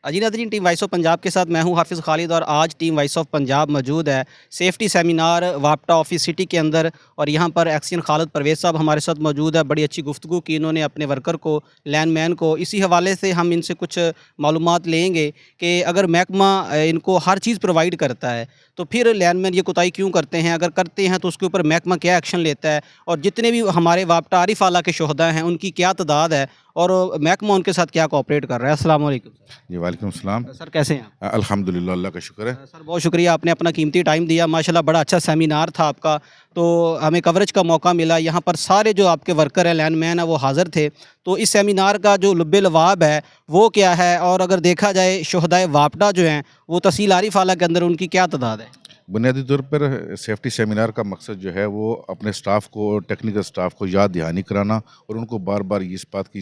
जी नाज़रीन, team voice of Punjab के साथ मैं हूं हाफ़िज़ खालिद और आज टीम वॉइस ऑफ पंजाब मौजूद है सेफ्टी सेमिनार वापटा ऑफिस सिटी के अंदर। और यहां पर एक्सियन खालिद परवेज़ साहब हमारे साथ मौजूद है। बड़ी अच्छी गुफ्तगू की इन्होंने अपने वर्कर को, लैंडमैन को। इसी हवाले से हम इनसे कुछ मालूमात लेंगे कि अगर महकमा इनको हर चीज़ प्रोवाइड करता है तो फिर लैंडमैन ये कोताही क्यों करते हैं, अगर करते हैं तो उसके ऊपर महकमा क्या एक्शन लेता है, और जितने भी हमारे वापटा आरिफ आला के शोहदा हैं उनकी क्या तादाद है और महकमा उनके साथ क्या कोऑपरेट कर रहा है। अस्सलाम वालेकुम जी वालेकुम सलाम। सर, कैसे हैं आप? अल्हम्दुलिल्लाह, अल्लाह का शुक्र है। सर, बहुत शुक्रिया, आपने अपना कीमती टाइम दिया। माशाल्लाह बड़ा अच्छा सेमिनार था आपका, तो हमें कवरेज का मौका मिला। यहाँ पर सारे जो आपके वर्कर हैं, लैंडमैन हैं, वो हाज़िर थे। तो इस सेमिनार का जो लुब्बे-लवाब है वो क्या है, और अगर देखा जाए शोहदाए वापडा जो हैं वो तहसील आरिफ आला के अंदर उनकी क्या तादाद है? बुनियादी तौर पर सेफ्टी सेमिनार का मकसद जो है वो अपने स्टाफ को, टेक्निकल स्टाफ को याद दहानी कराना और उनको बार बार इस बात की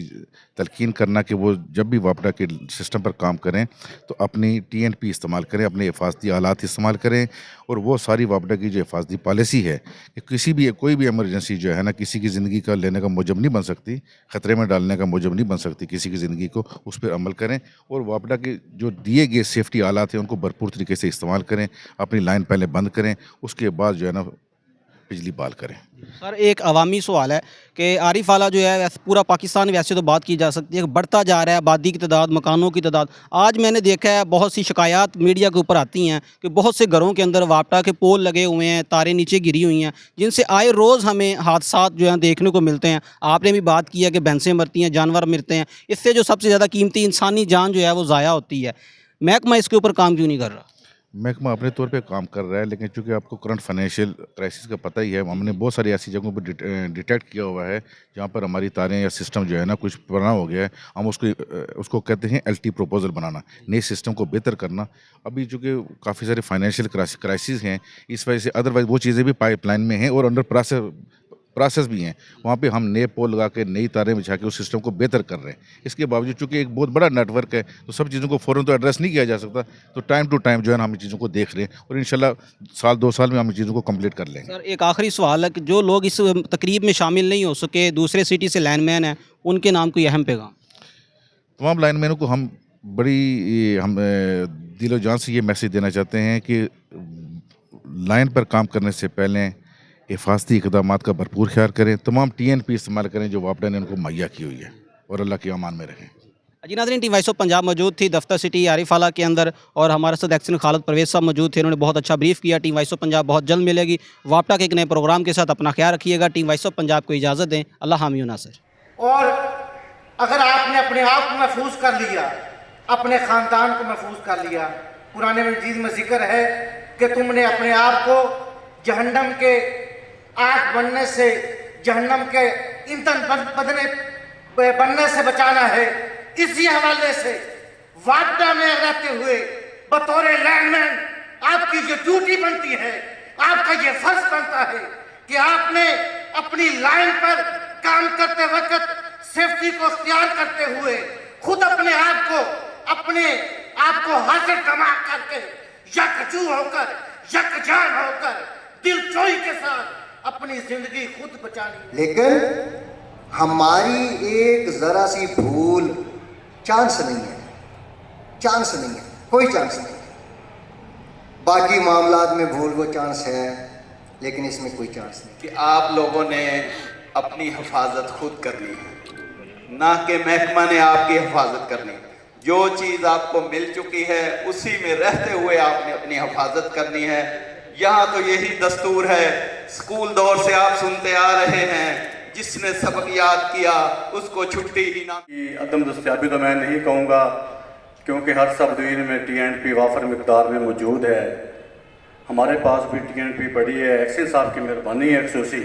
तलकीन करना कि वो जब भी वापडा के सिस्टम पर काम करें तो अपनी TNP इस्तेमाल करें, अपने हिफाजती आलात इस्तेमाल करें। और वो सारी वापडा की जो हिफाजती पॉलिसी है कि कोई भी एमरजेंसी जो है ना, किसी की ज़िंदगी का लेने का मूजब नहीं बन सकती, ख़तरे में डालने का मूजब नहीं बन सकती किसी की ज़िंदगी को, उस पर अमल करें। और वापडा के जो दिए गए सेफ्टी आलात हैं उनको भरपूर तरीके से इस्तेमाल करें, अपनी लाइन पहले बंद करें, उसके बाद जो है ना बिजली बहाल करें। सर, एक अवामी सवाल है कि आरिफ आला जो है, वैसे पूरा पाकिस्तान, वैसे तो बात की जा सकती है कि बढ़ता जा रहा है आबादी की तादाद, मकानों की तादाद। आज मैंने देखा है बहुत सी शिकायत मीडिया के ऊपर आती हैं कि बहुत से घरों के अंदर वापटा के पोल लगे हुए हैं, तारें नीचे गिरी हुई हैं, जिनसे आए रोज़ हमें हादसात जो हैं देखने को मिलते हैं। आपने भी बात की है कि भैंसें मरती हैं, जानवर मरते हैं, इससे जो सबसे ज़्यादा कीमती इंसानी जान जो है वो ज़ाया होती है। महकमा इसके ऊपर काम क्यों नहीं कर रहा? महकमा अपने तौर पे काम कर रहा है, लेकिन चूंकि आपको करंट फाइनेंशियल क्राइसिस का पता ही है, हमने बहुत सारी ऐसी जगहों पर डिटेक्ट किया हुआ है जहाँ पर हमारी तारें या सिस्टम जो है ना कुछ पुराना हो गया है। हम उसको कहते हैं LT प्रपोजल बनाना, नए सिस्टम को बेहतर करना। अभी चूँकि काफ़ी सारे फाइनेंशियल क्राइसिस हैं, इस वजह से अदरवाइज़ वो चीज़ें भी पाइपलाइन में हैं और अंडर प्रोसेस भी हैं। वहाँ पे हम नए पोल लगा के, नई तारें बिछा के उस सिस्टम को बेहतर कर रहे हैं। इसके बावजूद चूँकि एक बहुत बड़ा नेटवर्क है तो सब चीज़ों को फ़ौरन तो एड्रेस नहीं किया जा सकता, तो टाइम टू टाइम जो है ना हम इन चीज़ों को देख रहे हैं और इंशाल्लाह साल 2 साल में हम इन चीज़ों को कंप्लीट कर लेंगे। सर, एक आखिरी सवाल है कि जो लोग इस तकरीब में शामिल नहीं हो सके, दूसरे सिटी से लैंडमैन हैं, उनके नाम कोई अहम पैगाम? तमाम लाइनमैनों को हम दिलो जान से ये मैसेज देना चाहते हैं कि लाइन पर काम करने से पहले हिफाजती इक़दामात का भरपूर ख्याल करें, तमाम TNP इस्तेमाल करें जो वापडा ने उनको मुहैया की हुई है, और अल्लाह के अमान में रहें। जी नाज़रीन, टीम वॉइस ऑफ पंजाब मौजूद थी दफ्तर सिटी आरिफ आला के अंदर, और हमारे साथ एक्सियन खालिद परवेज़ साहब मौजूद थे। उन्होंने बहुत अच्छा ब्रीफ किया। टीम वॉइस ऑफ पंजाब बहुत जल्द मिलेगी वापटा के एक नए प्रोग्राम के साथ। अपना ख्याल रखिएगा। टीम वॉइस ऑफ पंजाब को इजाज़त दें। अल्लाह हामी व नासिर। और अगर आपने अपने आप को महफूज कर लिया, अपने ख़ानदान को महफूज कर लिया, कुरान मजीद में जिक्र है कि तुमने अपने आप को जहन्नम के आग बनने से, जहन्नम के ईंधन बनने से बचाना है। इसी हवाले से वापडा में रहते हुए बतौर लैंडमैन आपकी जो ड्यूटी बनती है, आपका ये फर्ज बनता है कि आपने अपनी लाइन पर काम करते वक्त सेफ्टी को इख्तियार करते हुए खुद अपने आप को हाजिर दिमाग करके, यकजू होकर, यकजान होकर, दिलजोई के साथ अपनी जिंदगी खुद बचानी। लेकिन हमारी एक जरा सी भूल, चांस नहीं है, कोई चांस नहीं। बाकी मामलात में भूल वो चांस है, लेकिन इसमें कोई चांस नहीं कि आप लोगों ने अपनी हिफाजत खुद करनी है, ना कि महकमा ने आपकी हिफाजत करनी। जो चीज़ आपको मिल चुकी है उसी में रहते हुए आपने अपनी हिफाजत करनी है। यहाँ तो यही दस्तूर है, स्कूल दौर से आप सुनते आ रहे हैं, जिसने सबक याद किया उसको छुट्टी ही ना। अदम दस्तयाबी तो मैं नहीं कहूँगा, क्योंकि हर सबदीन में TNP वाफर मिकदार में मौजूद है। हमारे पास भी TNP पड़ी है। एक्सियन साहब की मेहरबानी है खसूसी।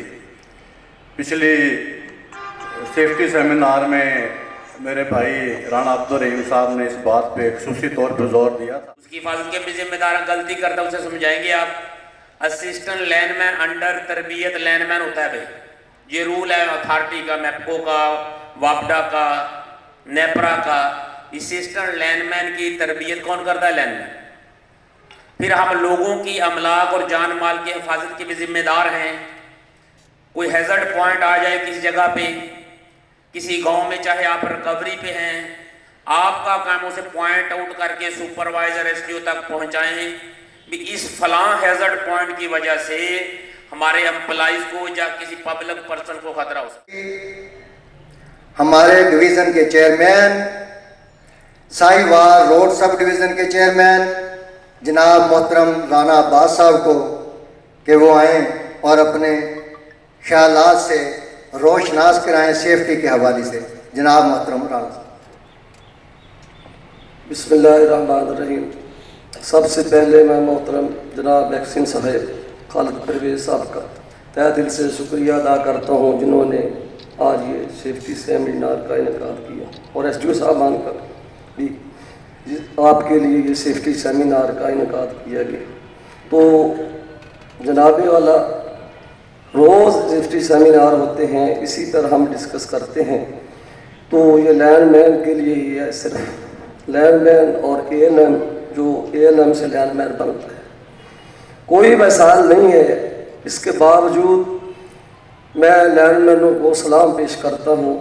पिछली सेफ्टी सेमिनार में मेरे भाई राणा अब्दुल रहीम साहब ने इस बात पे खसूसी तौर पर जोर दिया था। उसकी हिफाजत के भी जिम्मेदार गलती करता उसे समझाएंगे आप। असिस्टेंट लैंडमैन अंडर तरबियत लैंडमैन होता है भाई, ये रूल है अथॉरिटी का, मैप्को का, वापडा का, नेपरा का। असिस्टेंट लैंडमैन की तरबियत कौन करता है? लैंडमैन। फिर हम लोगों की अमलाक और जान माल की हिफाजत के भी जिम्मेदार हैं। कोई हैजर्ड पॉइंट आ जाए किसी जगह पे, किसी गांव में, चाहे आप रिकवरी पे हैं, आपका काम उसे पॉइंट आउट करके सुपरवाइजर एसडीओ तक पहुंचाएं भी इस फलां हैजर्ड पॉइंट की वजह से हमारे एम्प्लॉइज को या किसी पब्लिक पर्सन को खतरा हो सकता है। हमारे डिवीज़न के chairman, Sahiwal road sub division के चेयरमैन जनाब मोहतरम राना अब्बास साहब को कि वो आएँ और अपने ख्यालात से रोशनास कराएँ सेफ्टी के हवाले से। जनाब मोहतरम राना साहब। बिस्मिल्लाहिर्रहमानिर्रहीम। सबसे पहले मैं मोहतरम जनाब एक्सिन साहब खालिद परवेज़ साहब का तहे दिल से शुक्रिया अदा करता हूँ जिन्होंने आज ये सेफ्टी सेमिनार का इनेकाद किया, और एसडीओ साहबान का भी आपके लिए ये सेफ्टी सेमिनार का इनेकाद किया गया। तो जनाबे वाला रोज़ सेफ्टी सेमिनार होते हैं, इसी तरह हम डिस्कस करते हैं। तो ये लैंडमैन के लिए ही है, सिर्फ लैंडमैन और एएनएम, जो एएनएम से लैंडमैन बनता है, कोई मिसाल नहीं है। इसके बावजूद मैं लैंडमैनों को सलाम पेश करता हूँ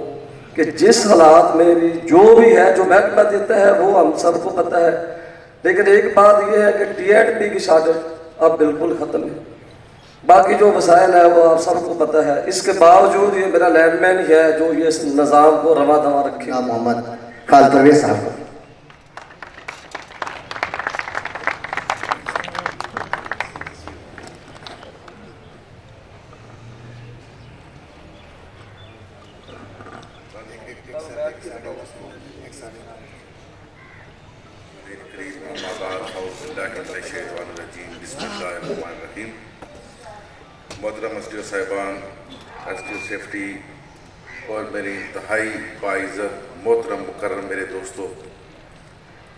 कि जिस हालात में भी जो भी है, जो महकमा देता है वो हम सबको पता है, लेकिन एक बात यह है कि टीएनपी की शॉर्टेज अब बिल्कुल ख़त्म है। बाकी जो वसाइल है वो आप सबको पता है। इसके बावजूद ये मेरा लैंडमैन ही है जो ये निज़ाम को रवा दवा रखे। मोहम्मद खालिद परवेज़ साहब को। मोहतरम एसडीओ साहिबान, एसडीओ सेफ्टी और मेरी इंतहाई बाइज़्ज़त मोहतरम मुकर्रम मेरे दोस्तों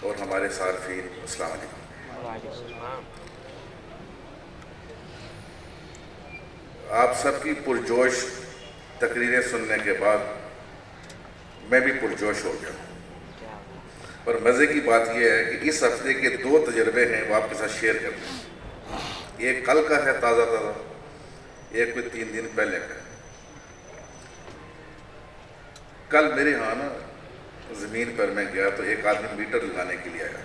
और हमारे सार्फिन, अस्सलाम वालेकुम। आप सबकी पुरजोश तकरीरें सुनने के बाद मैं भी पुरजोश हो गया। और मज़े की बात यह है कि इस हफ्ते के 2 तजर्बे हैं वो आपके साथ शेयर कर रहे हैं। एक कल का है ताज़ा ताज़ा, एक कोई 3 दिन पहले का। कल मेरे यहाँ ना ज़मीन पर मैं गया तो एक आदमी मीटर लगाने के लिए आया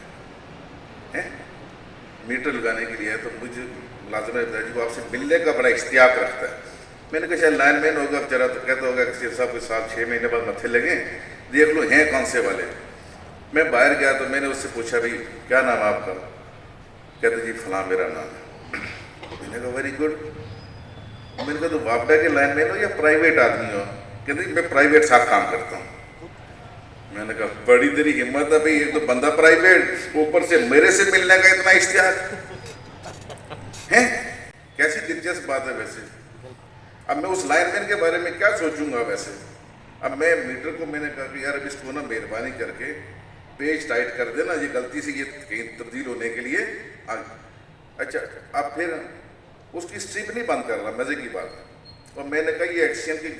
है। मीटर लगाने के लिए आया तो मुझे मुलाजिम ने बताया जी वो आपसे मिलने का बड़ा इश्तियाक रखता है। मैंने कहा शायद लाइनमैन होगा बेचारा, तो कहता होगा कि साहब के साथ 6 महीने बाद मत्थे लगे, देख लो हैं कौन से वाले। मैं बाहर गया तो मैंने उससे पूछा भाई क्या नाम है आपका? कहते जी फलां मेरा नाम है। मैंने कहा वेरी गुड। मैंने कहा तो वापडा के लाइनमैन हो या प्राइवेट आदमी हो? कहते मैं प्राइवेट साथ काम करता हूँ। मैंने कहा बड़ी तेरी हिम्मत है भाई, एक तो बंदा प्राइवेट, ऊपर से मेरे से मिलने का इतना इश्तिहार है। कैसी दिलचस्प बात है। वैसे अब मैं उस लाइनमैन के बारे में क्या सोचूंगा। वैसे अब मैं मीटर को मैंने कहा कि यार अब इसको ना मेहरबानी करके पेज टाइट कर देना, ये गलती से ये कहीं तब्दील होने के लिए अच्छा। अब फिर उसकी स्ट्रिप नहीं बंद कर रहा, मज़े की बात है। और मैंने कहा ये एक्शन की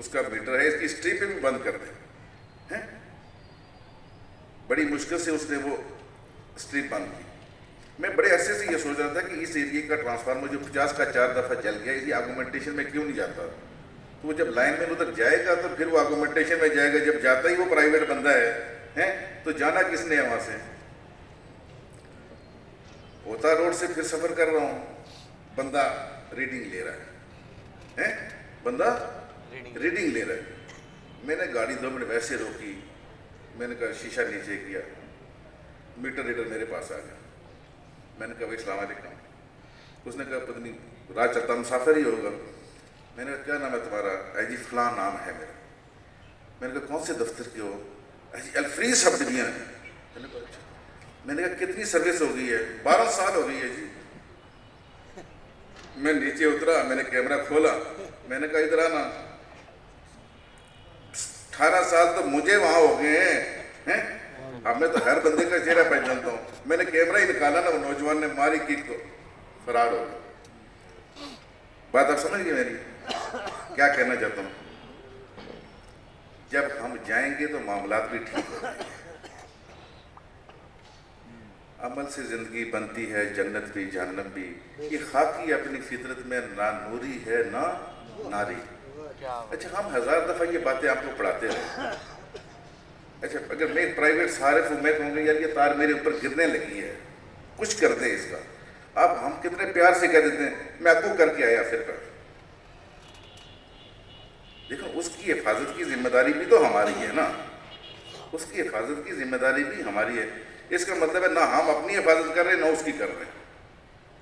उसका मीटर है, इसकी स्ट्रिप भी बंद कर दे हैं। बड़ी मुश्किल से उसने वो स्ट्रिप बंद की। मैं बड़े अरसे से ये सोच रहा था कि इस एरिया का ट्रांसफार्मर जो 50 का 4 दफ़ा जल गया, इसी आर्गूमेंटेशन में क्यों नहीं जाता। तो वो जब लाइनमैन उधर जाएगा तो फिर वो आर्गूमेंटेशन में जाएगा। जब जाता ही वो प्राइवेट बंदा है तो जाना किसने है वहाँ से। होता रोड से फिर सफ़र कर रहा हूँ, बंदा रीडिंग ले रहा है, बंदा रीडिंग ले रहा है। मैंने गाड़ी 2 मिनट वैसे रोकी, मैंने कहा शीशा नीचे किया, मीटर रीडर मेरे पास आ गया। मैंने कहा भाई अस्सलाम वालेकुम। उसने कहा पता नहीं राह चलता मुसाफिर ही होगा। मैंने कहा क्या नाम है तुम्हारा? जी फलां नाम है मेरा। मैंने कहा कौन से दफ्तर के हो? जी अल्फ्रीज सब डिवीजन है। मैंने कहा कितनी सर्विस हो गई है? 12 साल हो गई है जी। मैं नीचे उतरा, मैंने कैमरा खोला, मैंने कहा इधर आना। 18 साल तो मुझे वहाँ हो गए हैं। अब मैं तो हर बंदे का चेहरा पहचानता हूँ। मैंने कैमरा ही निकाला ना, वो नौजवान ने मारी किक तो फरार हो गया। बात आप समझ गए मेरी? क्या कहना चाहता हूँ, जब हम जाएंगे तो मामलात भी ठीक हो जाएंगे। अमल से ज़िंदगी बनती है, जन्नत भी जहन्नम भी। ये खाकी अपनी फितरत में ना नूरी है ना नारी। अच्छा हम 1000 दफ़ा ये बातें आपको पढ़ाते रहे, अच्छा अगर मैं प्राइवेट सारिफ हूँ, मैं कहूँगा यार ये तार मेरे ऊपर गिरने लगी है, कुछ कर दे इसका। अब हम कितने प्यार से कह देते हैं मैं आपको करके आया फिर कर। देखो उसकी हिफाजत की जिम्मेदारी भी तो हमारी है ना, उसकी हिफाजत की जिम्मेदारी भी हमारी है। इसका मतलब है ना हम अपनी हिफाजत कर रहे हैं ना उसकी कर रहे हैं।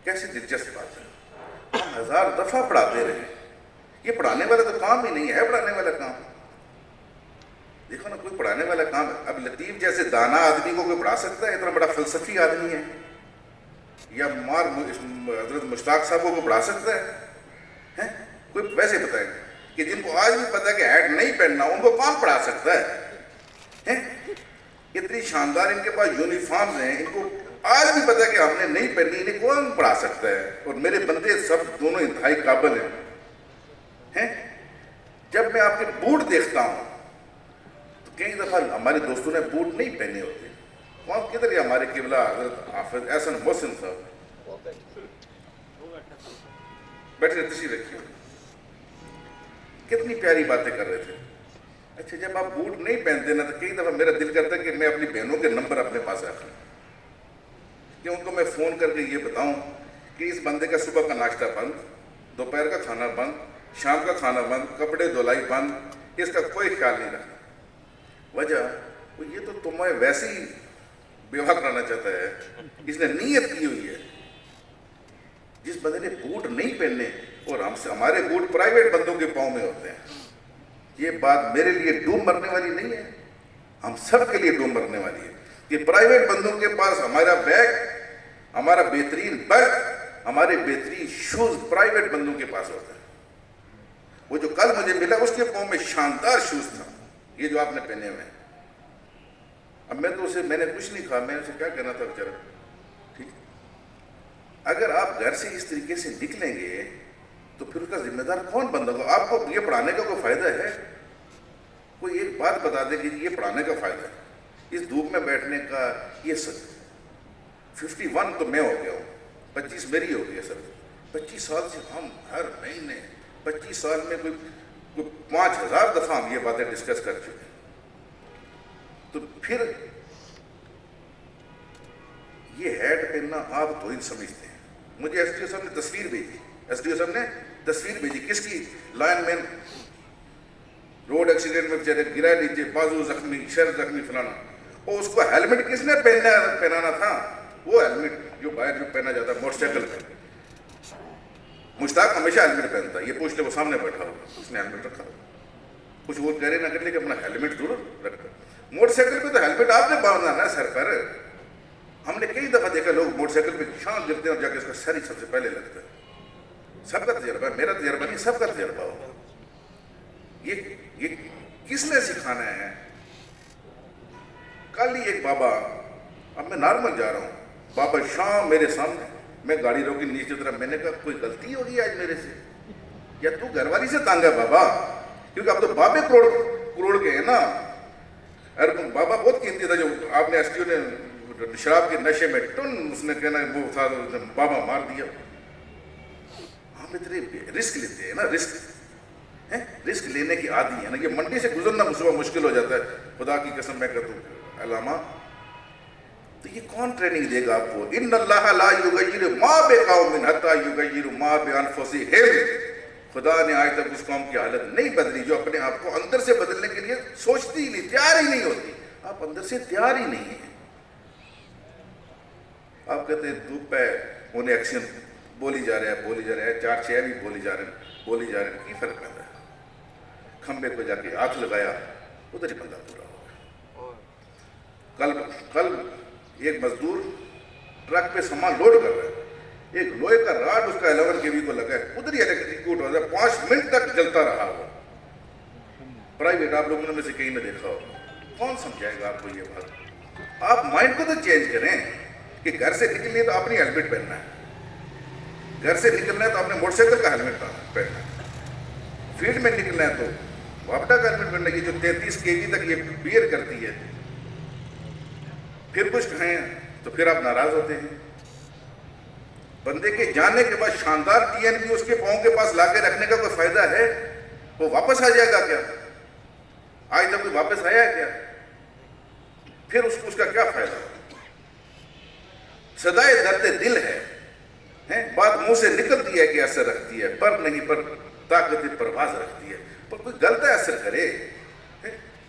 कैसी दिलचस्प बात है। हम 1000 दफ़ा पढ़ाते रहे, ये पढ़ाने वाला तो काम ही नहीं है पढ़ाने वाला काम। देखो ना कोई पढ़ाने वाला काम है। अब लतीफ़ जैसे दाना आदमी को कोई पढ़ा सकता है, इतना बड़ा फ़लसफ़ी आदमी है, या मार हज़रत मुश्ताक साहब को पढ़ा सकता है? कोई वैसे बताएगा कि जिनको आज भी पता है कि हैट नहीं पहनना उनको कौन पढ़ा सकता है? इतनी शानदार इनके पास यूनिफॉर्म्स हैं, इनको आज भी पता है कि हमने नहीं पहनी, इन्हें कौन पढ़ा सकता है? और मेरे बंदे सब दोनों इंतहाई काबिल हैं। जब मैं आपके बूट देखता हूँ तो कई दफ़ा हमारे दोस्तों ने बूट नहीं पहने होते। कौन किधर है हमारे किबला हज़रत हाफिज़ एहसन मोहसिन साहब, बैठे तशरीफ रखिए, कितनी प्यारी बातें कर रहे थे। अच्छा जब आप बूट नहीं पहनते ना तो कई दफ़ा मेरा दिल करता है कि मैं अपनी बहनों के नंबर अपने पास रख लूँ, कि उनको मैं फ़ोन करके ये बताऊँ कि इस बंदे का सुबह का नाश्ता बंद, दोपहर का खाना बंद, शाम का खाना बंद, कपड़े धुलाई बंद, इसका कोई ख्याल नहीं रखा। वजह वो ये तो तुम्हें वैसे ही विवाह कराना चाहता है, इसने नीयत की हुई है। जिस बंदे ने बूट नहीं पहनने और हमसे हमारे बूट प्राइवेट बंदों के पाँव में होते हैं, ये बात मेरे लिए डूब मरने वाली नहीं है, हम सब के लिए डूब मरने वाली है कि प्राइवेट बंदों के पास हमारा बैग, हमारा बेहतरीन बैग, हमारे बेहतरीन शूज़ प्राइवेट बंदों के पास होता है। वो जो कल मुझे मिला उसके पाँव में शानदार शूज़ था, ये जो आपने पहने हुए हैं। अब मैं तो उसे मैंने कुछ नहीं कहा, मैंने उसे क्या कहना था बेचारा, ठीक। अगर आप घर से इस तरीके से निकलेंगे तो फिर उसका जिम्मेदार कौन बंदा होगा? आपको ये पढ़ाने का कोई फ़ायदा है? कोई एक बात बता दे कि ये पढ़ाने का फ़ायदा है इस धूप में बैठने का? ये सर 51 तो मैं हो गया हूँ, 25 मेरी हो गई है सर। 25 साल से हम हर महीने 25 साल में कोई 5000 दफ़ा हम ये बातें डिस्कस कर चुके हैं। तो फिर ये हैट पहनना आप तो इन समझते हैं। मुझे एसडीओ साहब ने तस्वीर भेजी, एसडीओ साहब ने तस्वीर भेजी किसकी? लाइनमैन रोड एक्सीडेंट में बेचारे गिरा नीचे, बाजू जख्मी, शर जख्मी फलाना। और उसको हेलमेट किसने पहनाना था? वो हेलमेट जो बाहर जो पहना जाता है मोटरसाइकिल पे, मुश्ताक हमेशा हेलमेट पहनता है, ये पूछ ले वो सामने बैठा हो, उसने हेलमेट रखा। कुछ वो कह रहे ना कर ले कि अपना हेलमेट जरूर रखा। मोटरसाइकिल पे तो हेलमेट आपने बांधना ना सर पर। हमने कई दफ़ा देखा लोग मोटरसाइकिल पे शान गिरते हैं और जाके उसका सर ही सबसे पहले लगता है। सबका तजर्बा है, मेरा तजर्बा नहीं, सबका तजर्बा होगा। ये किसने सिखाना है? कल ही एक बाबा, अब मैं नॉर्मल जा रहा हूँ, बाबा शाम मेरे सामने, मैं गाड़ी रोकी नीचे तरफ, मैंने कहा कोई गलती होगी आज मेरे से, या तू घरवाली से तंग है बाबा? क्योंकि अब तो बाबे करोड़ के हैं ना। अरे बाबा बहुत कीमती था, जो आपने एसडीओ ने शराब के नशे में टन उसने कहना वो था, बाबा मार दिया। हम इतने रिस्क लेते हैं ना, रिस्क लेने की आदी है ना। ये मंडी से गुजरना सुबह मुश्किल हो जाता है, खुदा की कसम मैं कहता हूँ अलामा। तो ये कौन ट्रेनिंग देगा आपको? इन्नल्लाह ला युगय्यिरु मा बिक़ौमिन हत्ता युगय्यिरु मा बिअनफुसिहिम। खुदा ने आज तक उस कौम की हालत नहीं बदली जो अपने आप को अंदर से बदलने के लिए सोचती ही नहीं, तैयार ही नहीं होती। आप अंदर से तैयार ही नहीं है। आप कहते हैं धूप है, उन्हें एक्शन बोली जा रहा है, 4-6 भी बोली जा रहे हैं, की फर्क पड़ता है? खंबे को जाके हाथ लगाया, उधर ही बंदा पूरा हो गया। कल एक मजदूर ट्रक पे सामान लोड कर रहा है, एक लोहे का राड उसका 11 kV को लगा है, उधर ही इलेक्ट्रिक्यूट हो रहा है, 5 मिनट तक जलता रहा वो। प्राइवेट आप लोगों ने में से कहीं ने देखा होगा। कौन समझाएगा आपको ये बात? आप माइंड को तो चेंज करें कि घर से निकलनी है तो आपने हेलमेट पहनना है, घर से निकलना है तो आपने मोटरसाइकिल का हेलमेट पहनना है, फील्ड में निकलना है तो वापडा का हेलमेट पहनना है, जो 33 kg तक ये बियर करती है। फिर कुछ कहें तो फिर आप नाराज होते हैं। बंदे के जाने के बाद शानदार टीएनपी उसके पाँव के पास लाके रखने का कोई फायदा है? वो वापस आ जाएगा क्या? आज तक कोई वापस आया है क्या? پھر اس کا کیا فائدہ؟ صدائے درد دل ہے، بات منہ سے نکلتی ہے کہ اثر رکھتی ہے، پر نہیں پر طاقت پرواز رکھتی ہے، پر کوئی غلط اثر کرے۔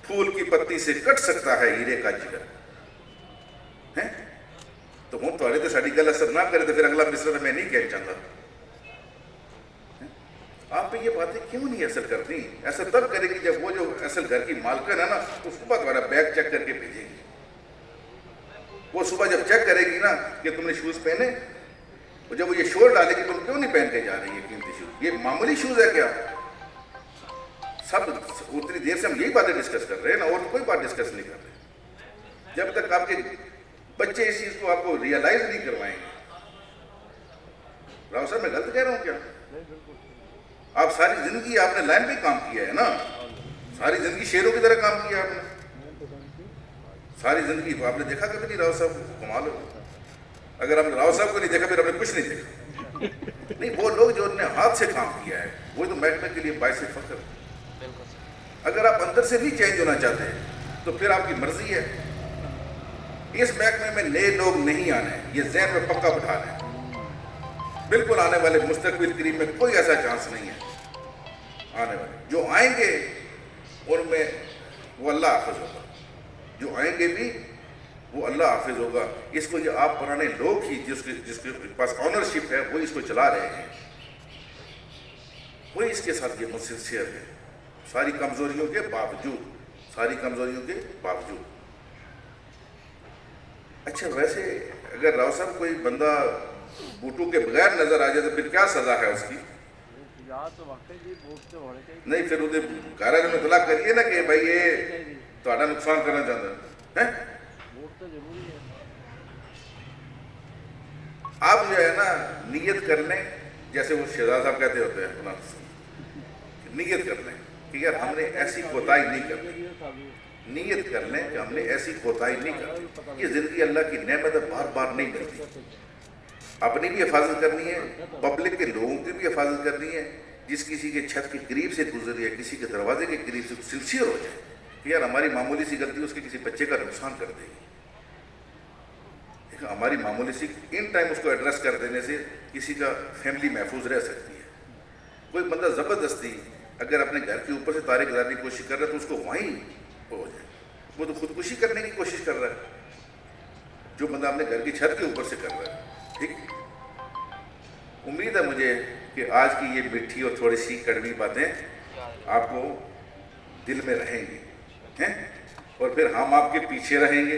پھول کی پتی سے کٹ سکتا ہے ہیرے کا جگر، تو ہوں تھوڑے تو ساری گل اثر نہ کرے تو پھر اگلا مصرع میں نہیں کہنا چاہتا۔ آپ پہ یہ باتیں کیوں نہیں اثر کرتی؟ ایسا تب کرے گی جب وہ جو اصل گھر کی مالکن ہے نا، وہ صبح تمہارا بیگ چیک کر کے بھیجے گی۔ وہ صبح جب چیک کرے گی نا کہ تم نے شوز پہنے، اور جب وہ یہ شور ڈالے گی تم کیوں نہیں پہن کے جا رہی ہے قیمتی شوز؟ یہ معمولی شوز ہے کیا؟ سب اتنی دیر سے ہم یہی باتیں ڈسکس کر رہے ہیں نا، اور کوئی بات ڈسکس نہیں کر رہے جب تک آپ کے بچے اس چیز کو آپ کو ریئلائز نہیں کروائیں گے۔ راؤ صاحب میں غلط کہہ رہا ہوں کیا؟ آپ ساری زندگی آپ نے لائن پہ کام کیا ہے نا، ساری زندگی شیروں کی طرح کام کیا آپ نے، ساری زندگی آپ نے دیکھا کبھی نہیں راؤ صاحب کو؟ کمال ہو، اگر آپ نے راؤ صاحب کو نہیں دیکھا پھر آپ نے کچھ نہیں دیکھا۔ نہیں، وہ لوگ جو نے ہاتھ سے کام کیا ہے وہ تو محکمے کے لیے باعث فخر۔ اگر آپ اندر سے نہیں چینج ہونا چاہتے تو پھر آپ کی مرضی ہے۔ اس محکمے میں نئے لوگ نہیں آنے، یہ ذہن میں پکا بٹھا لیں۔ بالکل آنے والے مستقبل قریب میں کوئی ایسا چانس نہیں ہے۔ آنے والے جو آئیں گے ان میں وہ اللہ حافظ ہوگا، جو آئیں گے بھی وہ اللہ حافظ ہوگا۔ اس کو یہ آپ پرانے لوگ ہی جس کے پاس آنرشپ ہے وہ اس کو چلا رہے ہیں، وہی اس کے ساتھ یہ مسنسیئر ہے، ساری کمزوریوں کے باوجود۔ اچھا ویسے اگر راؤ صاحب کوئی بندہ بوٹوں کے بغیر نظر آ جائے تو پھر کیا سزا ہے اس کی؟ نہیں، پھر انہیں کارج میں اطلاع کریے نا کہ بھائی یہ تھوڑا نقصان کرنا چاہتا ہے۔ آپ جو ہے نا نیت کر لیں، جیسے وہ شہزاد صاحب کہتے ہوتے ہیں، نیت کر لیں کہ یار ہم نے ایسی کوتاہی نہیں کرنی، نیت کر لیں کہ ہم نے ایسی کوتاہی نہیں کرنی۔ یہ زندگی اللہ کی نعمت بار بار نہیں ملتی، اپنی بھی حفاظت کرنی ہے، پبلک کے لوگوں کی بھی حفاظت کرنی ہے۔ جس کسی کے چھت کے قریب سے گزر یا کسی کے دروازے کے قریب سے سنسیئر ہو جائے کہ یار ہماری معمولی سی غلطی اس کے کسی بچے کا نقصان کر دے گی، ہماری معمولی سی ان ٹائم اس کو ایڈریس کر دینے سے کسی کا فیملی محفوظ رہ سکتی ہے۔ کوئی بندہ زبردستی اگر اپنے گھر کے اوپر سے تارے گزارنے کی کوشش کر رہا ہے تو اس کو وہیں ہو جائے، وہ تو خودکشی کرنے کی کوشش کر رہا ہے جو بندہ اپنے گھر کی چھت کے اوپر سے کر رہا ہے۔ ٹھیک، امید ہے مجھے کہ آج کی یہ میٹھی اور تھوڑی سی کڑوی باتیں آپ کو دل میں رہیں گی، اور پھر ہم آپ کے پیچھے رہیں گے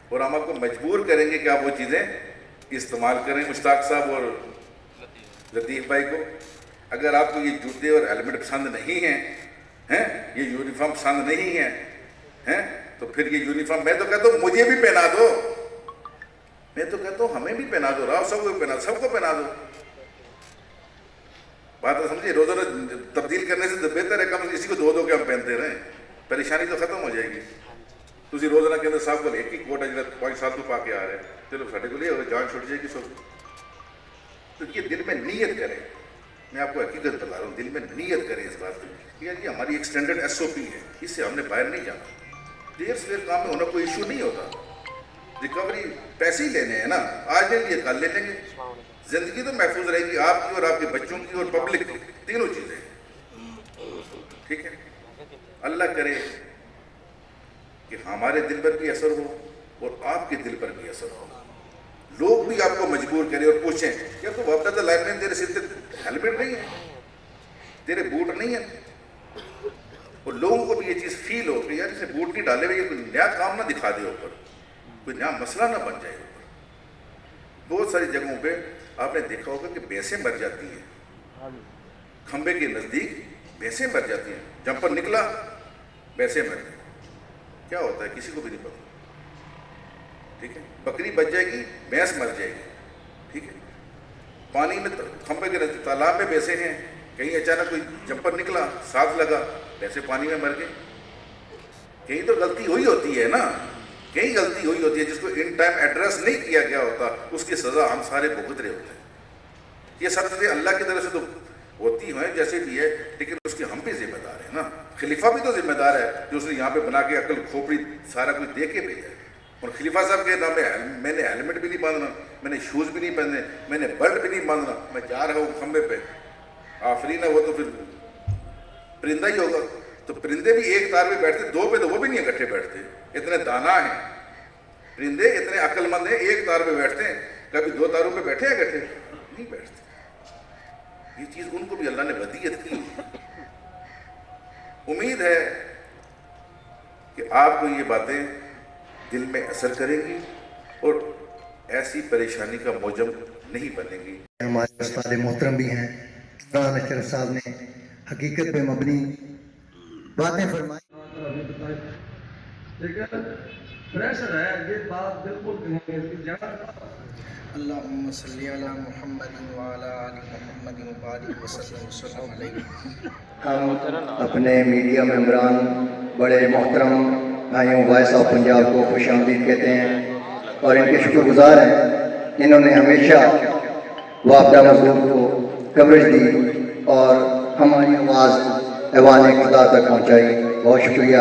اور ہم آپ کو مجبور کریں گے کہ آپ وہ چیزیں استعمال کریں۔ مشتاق صاحب اور لطیف بھائی کو، اگر آپ کو یہ جوتے اور ہیلمٹ پسند نہیں ہیں، یہ یونیفارم پسند نہیں ہیں، تو پھر یہ یونیفارم میں تو کہتا ہوں مجھے بھی پہنا دو، میں تو کہتا ہوں ہمیں بھی پہنا دو، راؤ صاحب کو بھی پہنا دو، سب کو پہنا دو۔ بات تو سمجھے، روزانہ تبدیل کرنے سے تو بہتر ہے کم کسی کو دو دو کے ہم پہنتے رہیں، پریشانی تو ختم ہو جائے گی۔ تسی روزانہ کہتے صاحب کو ایک ہی کوٹ ہے جب 5 سال تو پا کے آ رہے ہیں، چلو ساڈے کو لے جان چھوٹ جائے گی سب۔ تو یہ دل میں نیت کریں، میں آپ کو حقیقت بتا رہا ہوں، دل میں نیت کریں اس بات کی، یار یہ ہماری ایک اسٹینڈرڈ SOP ہے، اس سے ہم نے باہر نہیں جانا۔ دیر سویر کام میں ہونا کوئی ایشو نہیں ہوتا، ریکوری پیسے ہی لینے ہیں نا، آج لے لیے کل لے لیں گے، زندگی تو محفوظ رہے گی آپ کی اور آپ کے بچوں کی اور پبلک کی، تینوں چیزیں۔ ٹھیک ہے، اللہ کرے کہ ہمارے دل پر بھی اثر ہو اور آپ کے دل پر بھی اثر ہو، لوگ بھی آپ کو مجبور کریں اور پوچھیں کیا تو وابدہ تھا لائف میں تیرے سر پہ ہیلمٹ نہیں ہے، تیرے بوٹ نہیں ہے، اور لوگوں کو بھی یہ چیز فیل ہو کہ یار اسے بوٹ نہیں ڈالے ہوئے، یہ کوئی نیا کام نہ دکھا دے اوپر، کوئی نیا مسئلہ نہ بن جائے اوپر۔ بہت ساری جگہوں پہ آپ نے دیکھا ہوگا کہ بھینسیں مر جاتی ہیں، کھمبے کے نزدیک بھینسیں مر جاتی ہیں، جمپر نکلا بھینسیں مر گئی، کیا ہوتا ہے کسی کو بھی نہیں پتا۔ ٹھیک ہے، بکری بچ جائے گی، بھینس مر جائے گی۔ ٹھیک ہے، پانی میں کھمبے کے نزدیک تالاب میں بھینسیں ہیں، کہیں اچانک کوئی جمپر نکلا ساتھ لگا، بھینسیں پانی میں مر گئی۔ کہیں تو غلطی ہوئی ہوتی ہے نا، کہیں غلطی ہوئی ہوتی ہے جس کو ان ٹائم ایڈریس نہیں کیا گیا ہوتا، اس کی سزا ہم سارے بھگت رہے ہوتے ہیں۔ یہ سب چیزیں اللہ کی طرف سے تو ہوتی ہیں جیسے بھی ہے، لیکن اس کے ہم بھی ذمہ دار ہیں نا۔ خلیفہ بھی تو ذمہ دار ہے جو اس نے یہاں پہ بنا کے عقل کھوپڑی سارا کچھ دے کے بھیجا ہے۔ اور خلیفہ صاحب کے نام میں نے ہیلمٹ بھی نہیں باندھنا, میں نے شوز بھی نہیں پہننے, میں نے بیلٹ بھی نہیں باندھنا, میں جا رہا ہوں کھمبے پہ. آفرین ہے وہ تو پھر پرندہ ہی ہوگا. تو پرندے بھی ایک تار پہ بیٹھتے, دو پہ تو وہ بھی نہیں اکٹھے بیٹھتے. اتنے دانا ہیں پرندے, اتنے عقل مند ہیں, ایک تار پہ بیٹھتے ہیں. کبھی دو تاروں پہ بیٹھے ہیں اکٹھے نہیں بیٹھتے. یہ چیز ان کو بھی اللہ نے ودیت کی. امید ہے کہ آپ کو یہ باتیں دل میں اثر کریں گی اور ایسی پریشانی کا موجب نہیں بنیں گی. ہمارے استاد محترم بھی ہیں, فرحان اشرف صاحب نے حقیقت پہ مبنی باتیں فرمائی. لیکن پریشر ہے, یہ بات بالکل نہیں ہے, اس کی جگہ اللہم صلی علی محمد وعلی آل محمد وبارک وسلم علیہ. ہم اپنے میڈیا ممبران بڑے محترم بھائیوں وائس آف پنجاب کو خوش آمدید کہتے ہیں اور ان کے شکر گزار ہیں. انہوں نے ہمیشہ وابدہ مضمون کو کوریج دی اور ہماری آواز ایوان خدا تک پہنچائی. بہت شکریہ.